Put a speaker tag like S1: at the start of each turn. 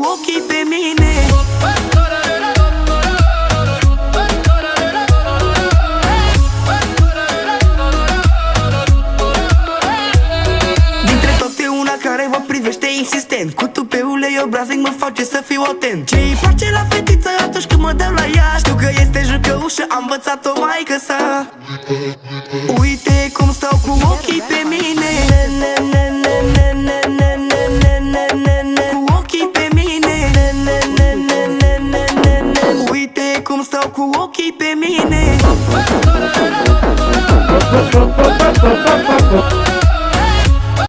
S1: ochii pe mine. Dintre toate una care mă privește insistent, cu tupeule eu obraznic mă face să fiu atent. Ce-i place la fetiță atunci când mă dau la ea? Știu că este jucăușă, am învățat-o maică sa. Uite cum stau cu ochii pe mine.